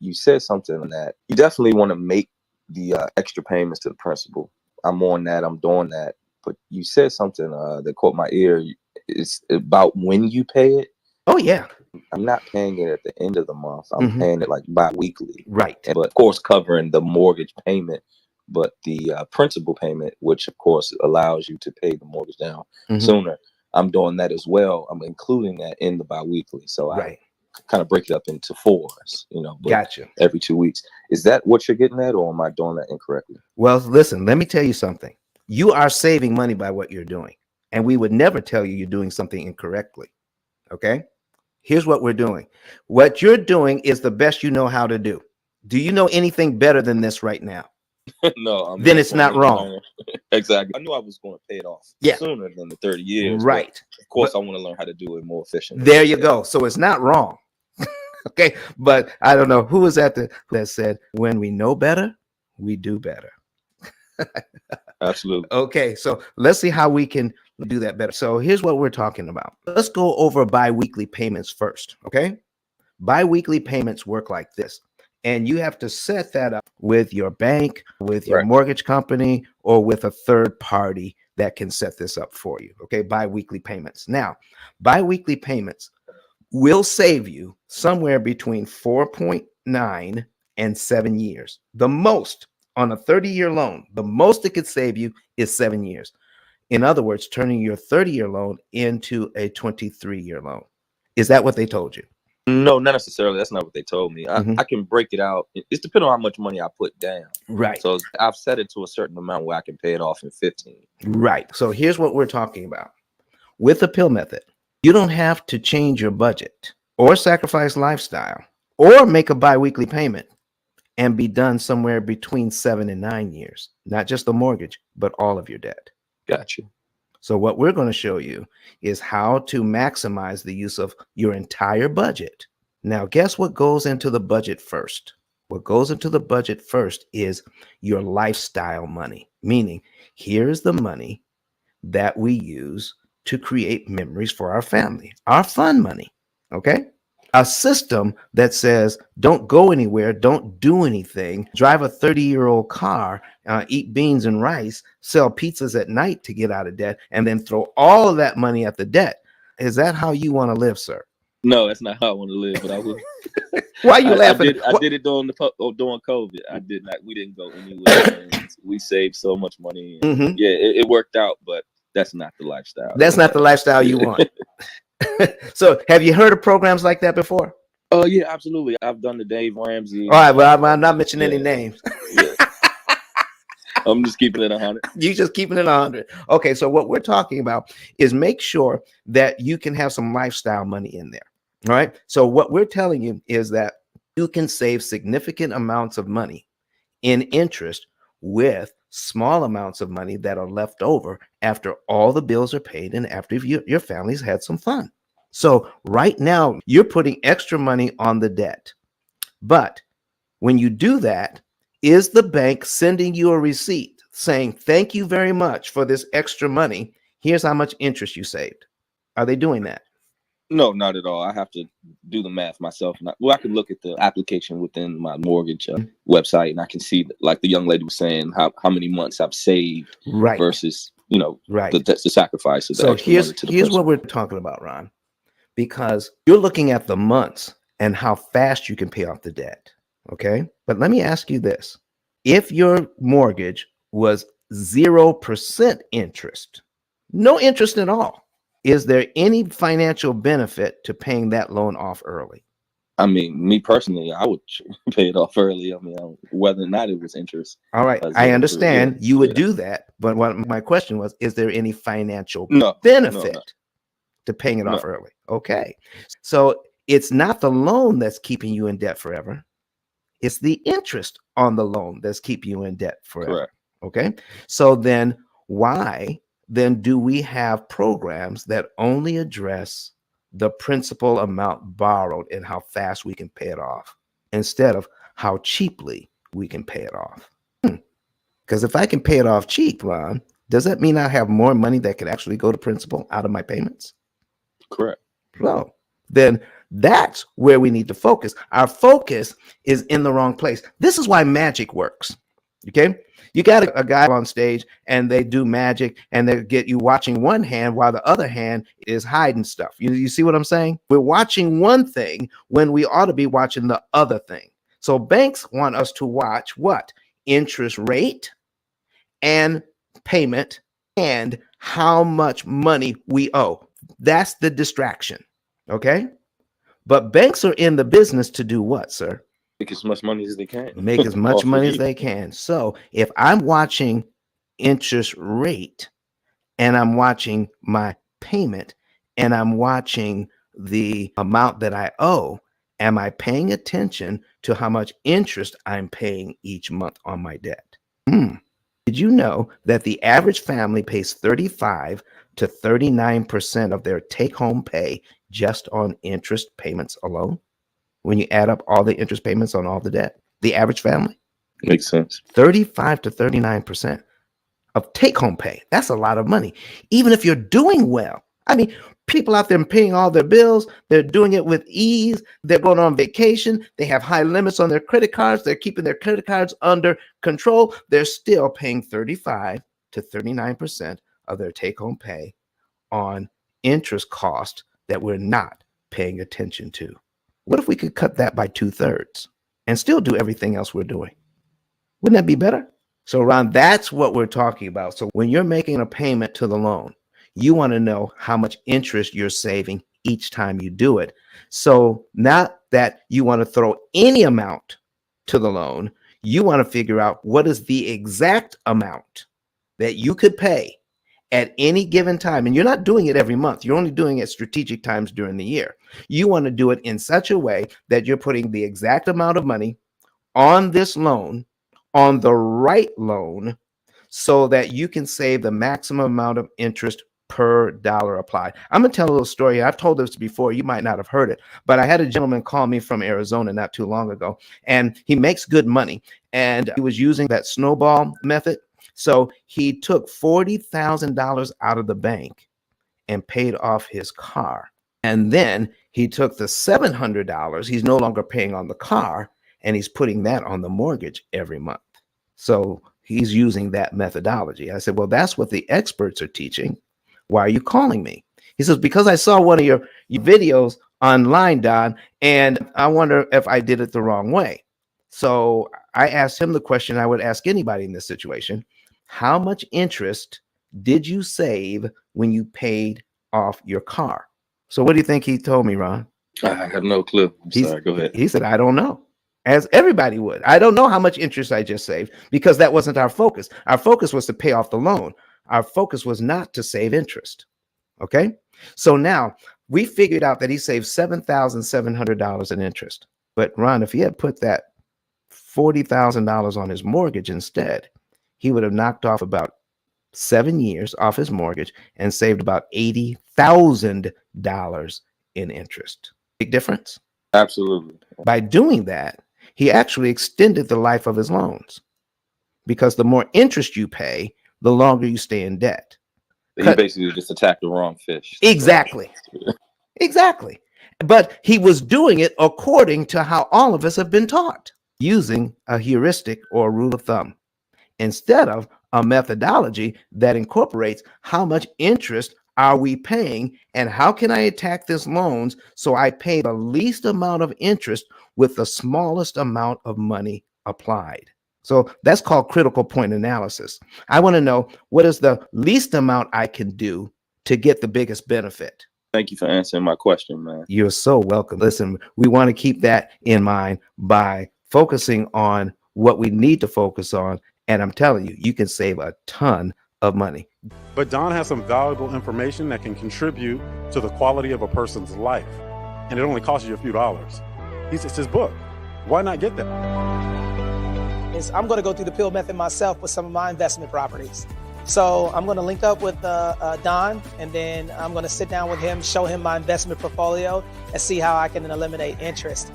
you said something on that. You definitely want to make the extra payments to the principal. I'm on that. I'm doing that. But you said something that caught my ear. It's about when you pay it. Oh, yeah. I'm not paying it at the end of the month. I'm paying it like bi-weekly. Right. But of course, covering the mortgage payment, but the principal payment, which of course allows you to pay the mortgage down sooner. I'm doing that as well. I'm including that in the bi-weekly. So I kind of break it up into 4s, Gotcha. Every 2 weeks. Is that what you're getting at, or am I doing that incorrectly? Well, listen, let me tell you something. You are saving money by what you're doing. And we would never tell you you're doing something incorrectly. Okay? Here's what we're doing. What you're doing is the best you know how to do. Do you know anything better than this right now? No. Then it's not wrong. Exactly. I knew I was going to pay it off sooner than the 30 years. Right. Of course, I want to learn how to do it more efficiently. There you go. So it's not wrong. Okay. But I don't know who was that said, when we know better, we do better. Absolutely. Okay. So let's see how we can do that better. So here's what we're talking about. Let's go over bi-weekly payments first. Okay. Bi-weekly payments work like this. And you have to set that up with your bank, with your mortgage company, or with a third party that can set this up for you. Okay, bi-weekly payments. Now, bi-weekly payments will save you somewhere between 4.9 and 7 years. The most on a 30-year loan, the most it could save you is 7 years. In other words, turning your 30-year loan into a 23-year loan. Is that what they told you? No, not necessarily. That's not what they told me. I can break it out. It's depending on how much money I put down. Right. So I've set it to a certain amount where I can pay it off in 15. Right. So here's what we're talking about. With the P.I.L.L method, you don't have to change your budget or sacrifice lifestyle or make a bi-weekly payment and be done somewhere between 7 and 9 years. Not just the mortgage, but all of your debt. Gotcha. So what we're going to show you is how to maximize the use of your entire budget. Now, guess what goes into the budget first? What goes into the budget first is your lifestyle money, meaning here's the money that we use to create memories for our family, our fun money, okay? A system that says, don't go anywhere, don't do anything, drive a 30-year-old car, eat beans and rice, sell pizzas at night to get out of debt, and then throw all of that money at the debt. Is that how you want to live, sir? No, that's not how I want to live, but I would. Why are you laughing? I did it during COVID. I did not. We didn't go anywhere. We saved so much money. Yeah, it worked out, but that's not the lifestyle. That's not the lifestyle you want. So have you heard of programs like that before? Oh, yeah, absolutely. I've done the Dave Ramsey. All right, well, I'm not mentioning any names. Yeah. I'm just keeping it 100. You just keeping it 100. Okay, so what we're talking about is make sure that you can have some lifestyle money in there. All right. So what we're telling you is that you can save significant amounts of money in interest with small amounts of money that are left over after all the bills are paid and after your family's had some fun. So right now you're putting extra money on the debt. But when you do that, is the bank sending you a receipt saying, thank you very much for this extra money? Here's how much interest you saved. Are they doing that? No, not at all. I have to do the math myself. I can look at the application within my mortgage website, and I can see, like the young lady was saying, how many months I've saved versus, the sacrifice. Of the so here's what we're talking about, Ron, because you're looking at the months and how fast you can pay off the debt. Okay. But let me ask you this. If your mortgage was 0% interest, no interest at all, is there any financial benefit to paying that loan off early? I mean, me personally, I would pay it off early. I mean, whether or not it was interest. All right. I understand you would do that. But what my question was, is there any financial benefit to paying it off early? Okay. So it's not the loan that's keeping you in debt forever. It's the interest on the loan that's keeping you in debt forever. Correct. Okay. So then why then do we have programs that only address the principal amount borrowed and how fast we can pay it off instead of how cheaply we can pay it off? Because if I can pay it off cheap, Ron, does that mean I have more money that could actually go to principal out of my payments? Correct. Well, then That's where we need to focus. Our focus is in the wrong place. This is why magic works. Okay. You got a guy on stage and they do magic and they get you watching one hand while the other hand is hiding stuff. You see what I'm saying? We're watching one thing when we ought to be watching the other thing. So banks want us to watch what? Interest rate and payment and how much money we owe. That's the distraction. Okay. But banks are in the business to do what, sir? Make as much money as they can. Make as much money as they can. So if I'm watching interest rate and I'm watching my payment and I'm watching the amount that I owe, am I paying attention to how much interest I'm paying each month on my debt? Did you know that the average family pays 35 to 39% of their take-home pay just on interest payments alone? When you add up all the interest payments on all the debt, the average family? Makes sense. 35 to 39% of take-home pay. That's a lot of money, even if you're doing well. I mean, people out there paying all their bills, they're doing it with ease. They're going on vacation. They have high limits on their credit cards. They're keeping their credit cards under control. They're still paying 35 to 39% of their take-home pay on interest cost that we're not paying attention to. What if we could cut that by 2/3 and still do everything else we're doing? Wouldn't that be better? So, Ron, that's what we're talking about. So when you're making a payment to the loan, you want to know how much interest you're saving each time you do it. So not that you want to throw any amount to the loan, you want to figure out what is the exact amount that you could pay at any given time. And you're not doing it every month. You're only doing it strategic times during the year. You want to do it in such a way that you're putting the exact amount of money on this loan, on the right loan, so that you can save the maximum amount of interest per dollar applied. I'm going to tell a little story. I've told this before. You might not have heard it, but I had a gentleman call me from Arizona not too long ago, and he makes good money. And he was using that snowball method. So he took $40,000 out of the bank and paid off his car. And then he took the $700 he's no longer paying on the car, and he's putting that on the mortgage every month. So he's using that methodology. I said, well, that's what the experts are teaching. Why are you calling me? He says, because I saw one of your videos online, Don, and I wonder if I did it the wrong way. So I asked him the question I would ask anybody in this situation. How much interest did you save when you paid off your car? So what do you think he told me, Ron? I have no clue. I'm sorry. Go ahead. He said, I don't know. As everybody would. I don't know how much interest I just saved, because that wasn't our focus. Our focus was to pay off the loan. Our focus was not to save interest. Okay. So now we figured out that he saved $7,700 in interest. But Ron, if he had put that $40,000 on his mortgage instead, he would have knocked off about 7 years off his mortgage and saved about $80,000 in interest. Big difference. Absolutely. By doing that, he actually extended the life of his loans, because the more interest you pay, the longer you stay in debt. He basically just attacked the wrong fish. Exactly. Exactly. But he was doing it according to how all of us have been taught, using a heuristic or a rule of thumb, instead of a methodology that incorporates how much interest are we paying and how can I attack this loans so I pay the least amount of interest with the smallest amount of money applied. So that's called critical point analysis. I want to know, what is the least amount I can do to get the biggest benefit? Thank you for answering my question, man. You're so welcome. Listen, we want to keep that in mind by focusing on what we need to focus on. And I'm telling you, you can save a ton of money. But Don has some valuable information that can contribute to the quality of a person's life. And it only costs you a few dollars. It's his book. Why not get that? I'm going to go through the P.I.L. method myself with some of my investment properties. So I'm going to link up with Don, and then I'm going to sit down with him, show him my investment portfolio, and see how I can eliminate interest.